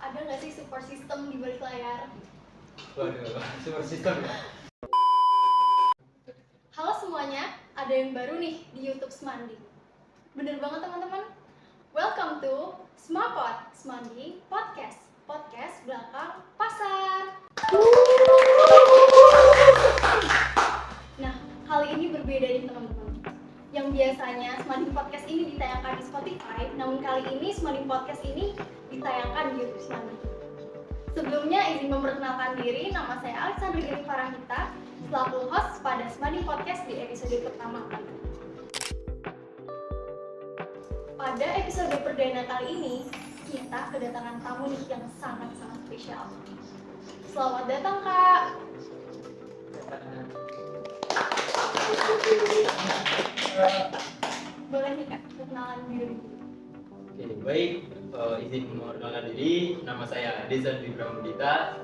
ada nggak sih support system di balik layar? Waduh, super system ya. Halo semuanya, ada yang baru nih di YouTube Semandi. Bener banget teman-teman. Welcome to Smapot, Semandi Podcast. Podcast belakang pasar. Nah, kali ini berbeda nih teman-teman. Yang biasanya Semandi Podcast ini ditayangkan di Spotify, namun kali ini Semandi Podcast ini ditayangkan di YouTube Semandi. Sebelumnya izin memperkenalkan diri, nama saya Alexandra Giri Farahita, selaku host pada Semandi Podcast di episode pertama kali. Pada episode perdana kali ini, kita kedatangan tamu nih yang sangat-sangat spesial. Selamat datang Kak. Boleh nih Kak, perkenalan diri. Oke, baik. Izin memperkenalkan diri. Nama saya Dezan Bibramudita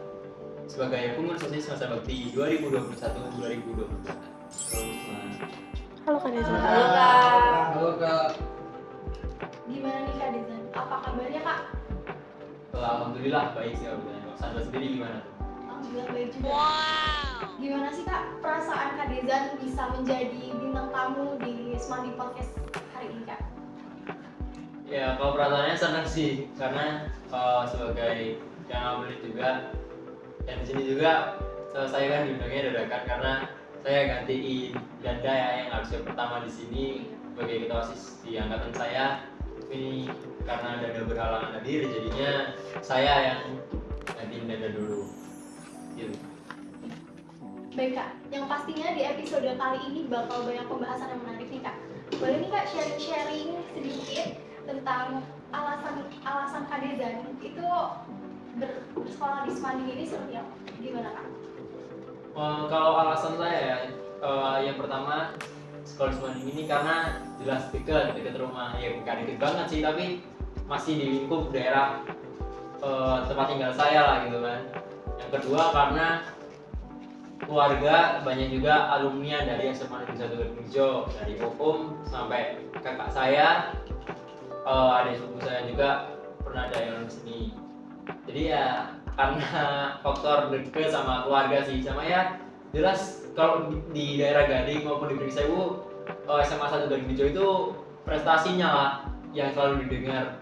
sebagai pengurus OSIS masa bakti 2021-2022. Halo Kak Deza. Halo Kak. Halo Kak. Gimana nih Kak Dezan? Apa kabarnya Kak? Alhamdulillah baik sih Kak. Sandra sendiri gimana? Alhamdulillah baik juga. Gimana sih Kak perasaan Kak Dezan bisa menjadi bintang tamu di Semandi Podcast hari ini Kak? Ya, kalau perasaannya senang sih karena sebagai yang ambil juga dan di sini juga saya kan diundangnya dadakan karena saya gantiin Danda ya yang harusnya pertama di sini sebagai ketua OSIS di angkatan saya. Ini karena Danda berhalangan hadir jadinya saya yang gantiin Danda dulu. Gitu. Baik Kak, yang pastinya di episode kali ini bakal banyak pembahasan yang menarik nih Kak. Boleh nih Kak sharing-sharing sedikit tentang alasan Kak Dezan itu bersekolah di Semandi ini seperti apa? Gimana Kak? Kalau alasan saya ya, yang pertama sekolah Semandi ini karena jelas dekat rumah, ya bukan dekat banget sih tapi masih di lingkup daerah tempat tinggal saya lah gitu kan. Yang kedua karena keluarga banyak juga alumni dari SMA Negeri 1 Garnijo, dari Hukum sampai kakak saya, adik sepupu saya juga pernah ada yang di sini. Jadi ya karena faktor dekat sama keluarga sih, sama ya jelas kalau di daerah Gading maupun di Pringsewu SMA 1 Garnijo itu prestasinya lah yang selalu didengar.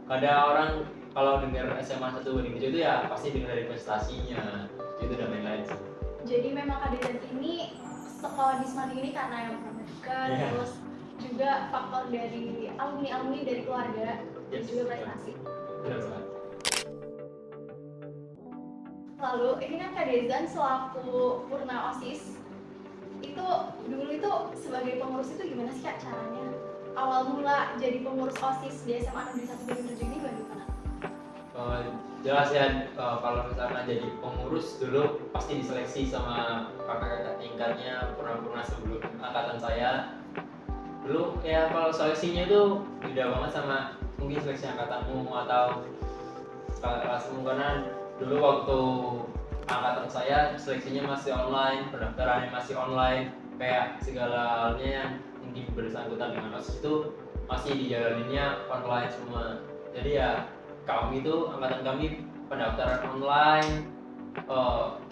Ada orang kalau dengar SMA 1 Garnijo itu ya pasti dengar dari prestasinya itu dan lain-lain sih. Jadi memang Kak Dezan ini sekolah di Semandi ini karena yang pertama dekat, Yeah. terus juga faktor dari alumni dari keluarga dan Yes. juga prestasi. Benar banget. Lalu ini kan Kak Dezan selaku Purna OSIS itu dulu itu sebagai pengurus itu gimana sih Kak caranya? Awal mula jadi pengurus OSIS di SMA Negeri 1 Garnijo ini bagaimana? Jelas ya, kalau misalnya jadi pengurus dulu pasti diseleksi sama kakak-kakak tingkatnya pernah sebelum angkatan saya. Dulu ya kalau seleksinya itu beda banget sama mungkin seleksi angkatanmu atau kakak kelasmu, karena dulu waktu angkatan saya seleksinya masih online, pendaftarannya masih online, kayak segala halnya yang mungkin bersangkutan dengan OSIS itu masih dijalaninnya online semua. Jadi ya kami itu angkatan kami pendaftaran online,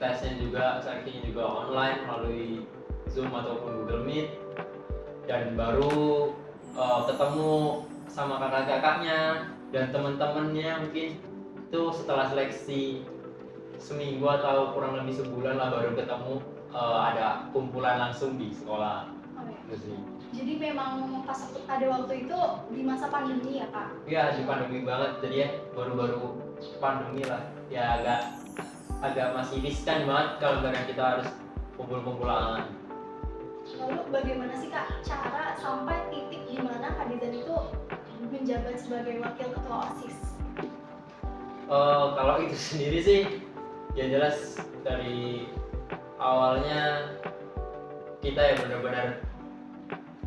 tesnya juga seleksinya juga online melalui Zoom ataupun Google Meet, dan baru ketemu sama kakak-kakaknya dan teman-temannya mungkin itu setelah seleksi seminggu atau kurang lebih sebulan lah baru ketemu, ada kumpulan langsung di sekolah. Gitu sih. Jadi memang pas ada waktu itu di masa pandemi ya Kak? Iya, di pandemi banget, jadi ya baru-baru pandemi lah. Ya agak masih riskan banget kalau misalkan kita harus kumpul-kumpulan. Lalu bagaimana sih Kak cara sampai titik di mana Kak Dezan itu menjabat sebagai wakil ketua OSIS? Kalau itu sendiri sih ya jelas dari awalnya kita ya benar-benar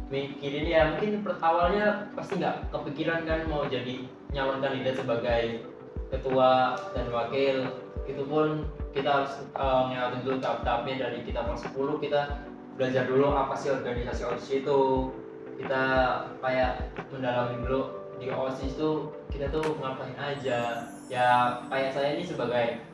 mikirin, ya mungkin awalnya pasti nggak kepikiran kan mau jadi nyalon kandidat sebagai ketua dan wakil. Itu pun kita harus ngelewatin dulu tahap-tahapnya. Dari kita kelas 10 kita belajar dulu apa sih organisasi OSIS itu, kita kayak mendalami dulu di OSIS itu kita tuh ngapain aja, Ya kayak saya ini sebagai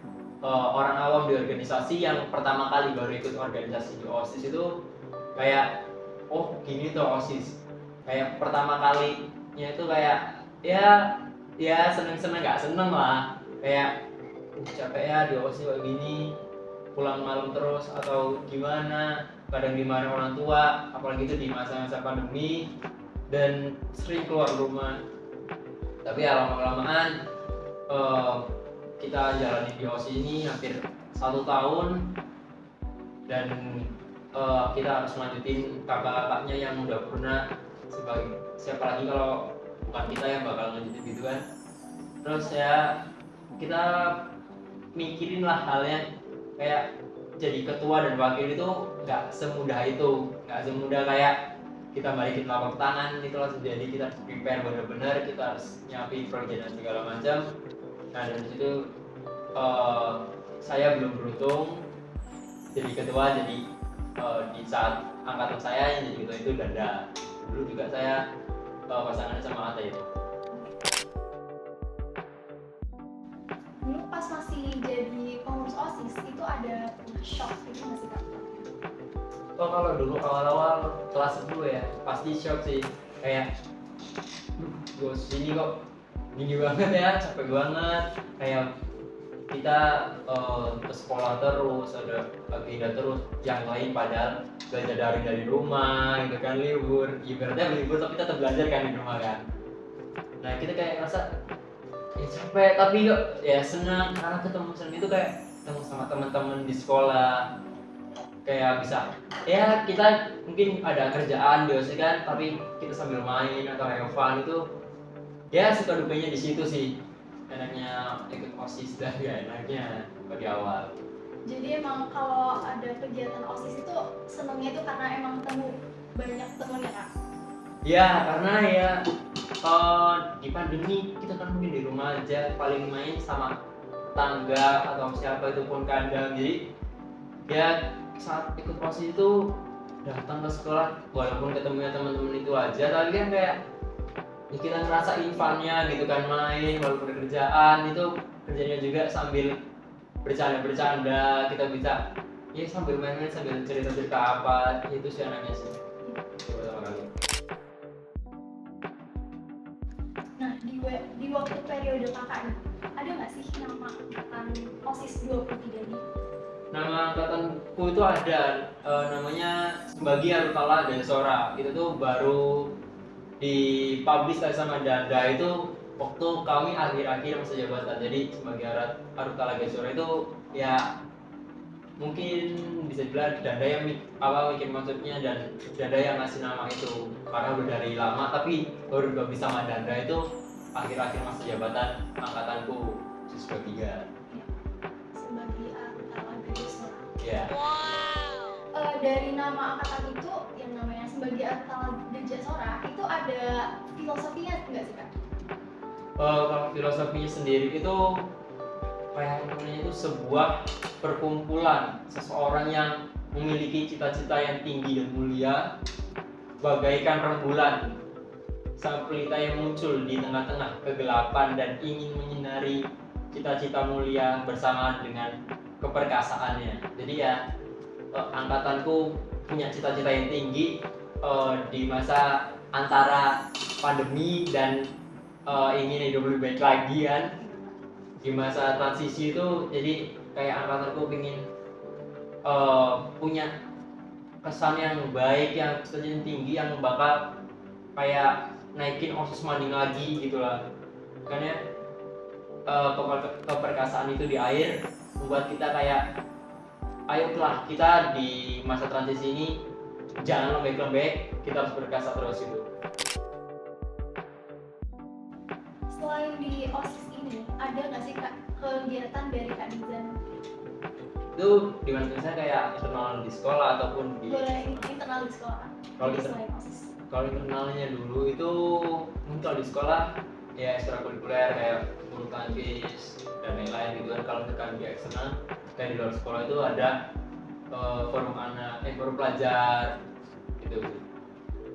orang awam di organisasi yang pertama kali baru ikut organisasi di OSIS itu kayak oh gini tuh OSIS. Kayak pertama kalinya itu kayak ya seneng nggak seneng lah, kayak capek ya di OSIS kayak gini, pulang malam terus atau gimana, kadang dimarahin orang tua, apalagi itu di masa-masa pandemi dan sering keluar rumah. Tapi ya lama-kelamaan kita jalani di OSIS ini hampir 1 tahun dan kita harus melanjutin kakak-kakaknya yang udah pernah, sebagai siapa lagi kalau bukan kita yang bakal lanjutin gitu kan. Terus ya kita mikirin lah halnya kayak jadi ketua dan wakil itu nggak semudah kayak kita balikin telapak tangan itu langsung jadi. Kita prepare bener-bener, kita harus nyiapin proyek dan segala macam. Nah dari situ saya belum beruntung jadi ketua. Jadi di saat angkatan saya yang jadi ketua itu Danda. Dulu juga saya pasangannya sama Ata itu. Dulu pas masih jadi pengurus OSIS itu ada pernah shock gitu nggak sih Kak? Oh kalau dulu awal-awal kelas 10 ya pasti shock sih, kayak gue sini kok gini banget ya, capek banget, kayak kita ke sekolah terus, ada agenda terus, yang lain padahal belajar dari rumah gitu kan, libur, ibaratnya libur tapi tetap belajar kan di rumah kan. Nah kita kayak ngerasa ya capek tapi kok ya senang karena ketemu itu kayak ketemu sama teman-teman di sekolah, kayak bisa ya kita mungkin ada kerjaan biasa kan tapi kita sambil main atau have fun itu ya suka dukanya di situ sih. Enaknya ikut OSIS dan gak enaknya bagi awal. Jadi emang kalau ada kegiatan OSIS itu senengnya itu karena emang ketemu banyak temen ya Kak? Ya karena ya di pandemi kita kan mungkin di rumah aja, paling main sama tetangga atau siapa itu pun kadang. Jadi ya saat ikut OSIS itu datang ke sekolah walaupun ketemunya teman-teman itu aja, tapi kan kayak ya kita ngerasain funnya gitu kan, main walaupun ada kerjaan itu kerjanya juga sambil bercanda-bercanda, kita bisa ya sambil main-main sambil cerita-cerita apa, itu sih anaknya sih pertama kali. Nah di waktu periode kakak nih, ada nggak sih nama angkatan OSIS 23 ini? Nama angkatanku itu ada namanya Sembagi Arutala dan Sora. Itu tuh baru dipublish sama Danda itu waktu kami akhir-akhir masa jabatan. Jadi Sembagi Arutala dan Sora itu ya mungkin bisa dibilang Danda yang bikin maksudnya dan Danda yang ngasih nama itu, karena udah dari lama tapi baru dipublish sama Danda itu akhir-akhir masa jabatan angkatanku siswa 3. Sembagi Arutala Gajasora. Ya. Dari nama angkatan itu yang namanya Sembagi Arutala Gajasora itu ada filosofinya nggak sih Kak? Kalau filosofinya sendiri itu kayak namanya itu sebuah perkumpulan seseorang yang memiliki cita-cita yang tinggi dan mulia, bagaikan rembulan sang pelita yang muncul di tengah-tengah kegelapan dan ingin menyinari cita-cita mulia bersamaan dengan keperkasaannya. Jadi ya angkatanku punya cita-cita yang tinggi di masa antara pandemi dan ingin hidup lebih baik lagi kan. Di masa transisi itu jadi kayak angkatanku pengen punya kesan yang baik, yang cita-cita tinggi, yang bakal kayak naikin OSIS Mading lagi gitu lah. Karena keperkasaan itu di air membuat kita kayak ayolah kita di masa transisi ini jangan lembek-lembek, kita harus berkasa terus itu. Selain di OSIS ini, ada nggak sih Kak kegiatan dari Kak Dizan? Itu dimana saya kayak internal di sekolah ataupun di Boleh internal di sekolah. Kalau Jadi di- selain OSIS. kalau internalnya dulu itu mungkin kalau di sekolah ya ekstrakurikuler kayak bulu tangkis dan lain-lain gitu kan. Kalau misalkan di eksternal kayak di luar sekolah itu ada forum pelajar gitu.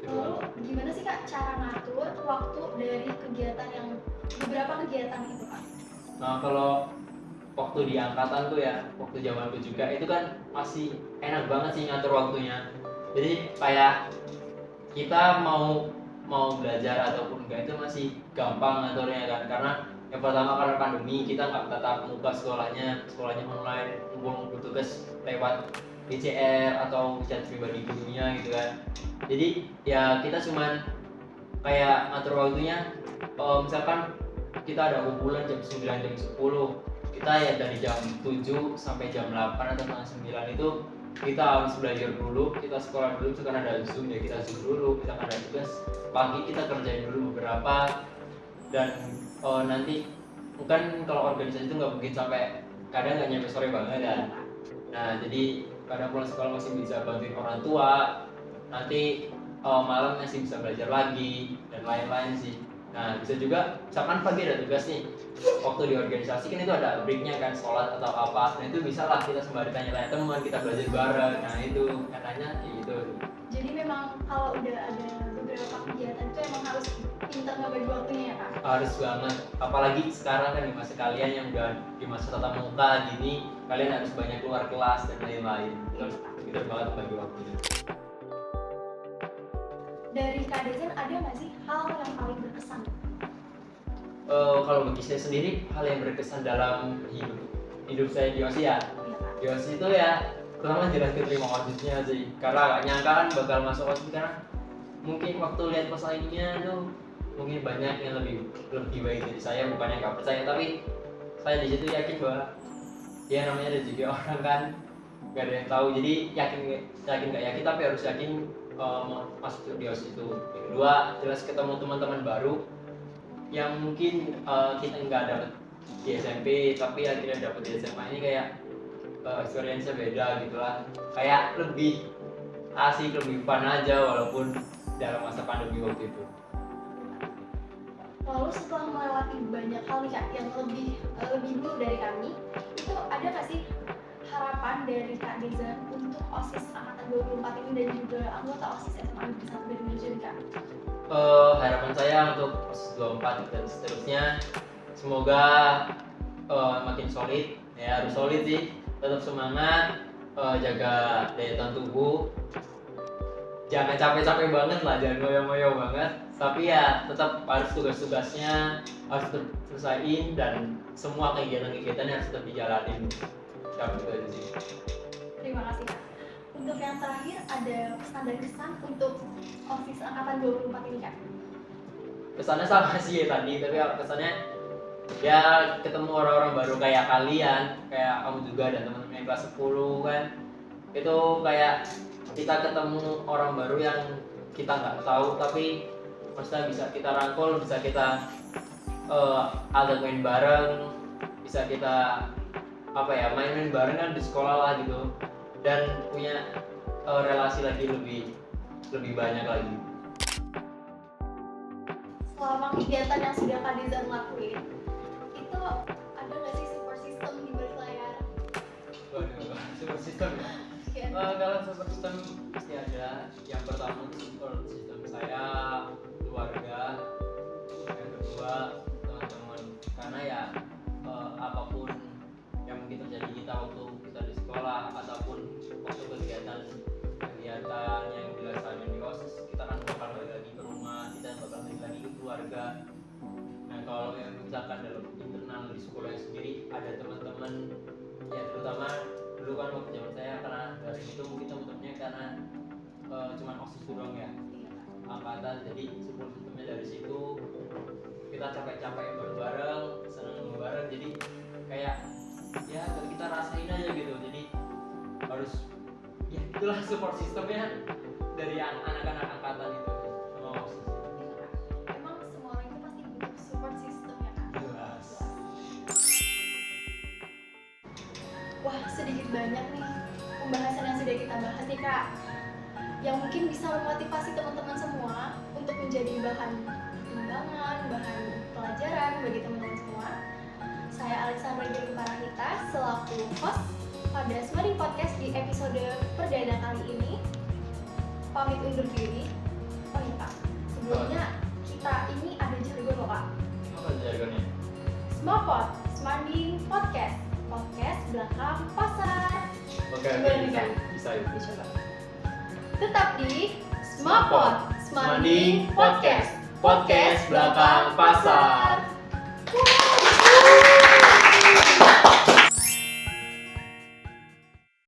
Lalu gimana sih Kak cara ngatur waktu dari kegiatan yang beberapa kegiatan itu Kak? Nah kalau waktu di angkatan tuh ya, waktu zamanku juga itu kan masih enak banget sih ngatur waktunya. Jadi kayak kita mau belajar ataupun enggak itu masih gampang ngaturnya kan, karena yang pertama karena pandemi kita nggak tatap muka sekolahnya online, ngumpul tugas lewat PCR atau chat pribadi gurunya gitu kan. Jadi ya kita cuman kayak ngatur waktunya, misalkan kita ada kumpulan jam 9 jam 10, kita ya dari jam 7 sampai jam 8 atau setengah 9 itu kita harus belajar dulu, kita sekolah dulu, misalkan ada Zoom ya kita Zoom dulu, misalkan ada tugas pagi kita kerjain dulu beberapa, dan nanti bukan kalau organisasi itu nggak mungkin sampai, kadang nggak nyampe sore banget kan. Nah jadi kadang pulang sekolah masih bisa bantuin orang tua, nanti malam masih bisa belajar lagi dan lain-lain sih. Nah bisa juga misalkan pagi ada tugas nih, waktu di organisasi kan itu ada breaknya kan, sholat atau apa, nah itu bisa lah kita sembari tanya-tanya teman, kita belajar bareng. Nah itu katanya gitu. Jadi memang kalau udah ada beberapa kegiatan itu emang harus pintar ngebagi waktunya ya Kak? Harus banget, apalagi sekarang kan di masa kalian yang udah di masa tatap muka gini, kalian harus banyak keluar kelas dan lain-lain. Terus pintar banget bagi waktunya. Dari Kak Dezen ada nggak sih hal yang paling berkesan? Kalau bagi saya sendiri, hal yang berkesan dalam hidup saya di OSI ya, Iya Kak. di OSI itu ya pertama jelas keterima OSISnya sih, karena gak nyangka kan bakal masuk OSIS, karena mungkin waktu lihat pesaingnya tuh mungkin banyak yang lebih baik dari saya, bukannya nggak percaya, tapi saya di situ yakin bahwa ya namanya rezeki orang kan gak ada yang tahu. Jadi yakin nggak yakin tapi harus yakin masuk di OSIS itu. Yang kedua jelas ketemu teman-teman baru yang mungkin kita nggak dapet di SMP tapi akhirnya dapet di SMA. Ini kayak experience-nya beda gitu lah, kayak lebih asik, lebih fun aja walaupun dalam masa pandemi waktu itu. Lalu setelah melewati banyak hal nih Kak yang lebih dulu dari kami, itu ada nggak sih harapan dari Kak Dezen untuk OSIS angkatan 24 ini dan juga anggota OSIS SMA Negeri 1 dari Indonesia nih Kak? Harapan saya untuk OSIS 24 dan seterusnya semoga makin solid ya, harus solid sih, tetap semangat, jaga daya tahan tubuh, jangan capek-capek banget lah, jangan ngoyo-ngoyo banget, tapi ya tetap harus tugas-tugasnya harus tetap selesaiin dan semua kegiatan-kegiatannya harus tetap dijalanin. Itu aja sih. Terima kasih Kak. Untuk yang terakhir ada pesan dan kesan untuk OSIS angkatan 24 ini Kak? Kesannya sama sih ya tadi, tapi kesannya ya ketemu orang-orang baru kayak kalian, kayak kamu juga dan teman-teman yang kelas 10 kan, itu kayak kita ketemu orang baru yang kita nggak tahu tapi maksudnya bisa kita rangkul, bisa kita agak main bareng, bisa kita main bareng kan di sekolah lah gitu, dan punya relasi lagi lebih banyak lagi. Selama kegiatan yang sudah Kak Dezen lakuin, itu ada nggak sih support system di balik layar? Waduh, support system ya? Kalau support system pasti ada. Yang pertama support system saya keluarga, yang kedua teman-teman, karena ya apapun yang mungkin terjadi kita waktu kita di sekolah ataupun waktu kegiatan yang dilaksanakan di OSIS, kita kan bakal balik lagi ke rumah, kita bakal balik lagi ke keluarga. Nah kalau yang misalkan dalam internal di sekolah sendiri ada teman-teman ya, terutama dulu kan waktu zaman saya karena dari itu mungkin teman-temannya karena cuma OSIS doang ya angkatan, jadi support systemnya dari situ, kita capek-capek bareng-bareng, seneng bareng, jadi kayak ya kita rasain aja gitu. Jadi harus ya itulah support systemnya dari anak-anak angkatan itu sama OSIS. Emang semua orang itu pasti butuh support system ya Kak? Jelas. Wah, sedikit banyak nih pembahasan yang sudah kita bahas nih Kak, yang mungkin bisa memotivasi teman-teman semua untuk menjadi bahan pengembangan, bahan pelajaran bagi teman-teman semua. Saya Alexandra Giri Parahita selaku host pada Smart Podcast di episode perdana kali ini. Pamit undur diri. Oh iya Kak, sebelumnya kita ini ada jargon loh Kak. Apa jargonnya? Smart Smanding Podcast. Podcast belakang pasar. Oke, Gimana, bisa. Tetap di Smapod, Smanding Podcast. Podcast belakang pasar.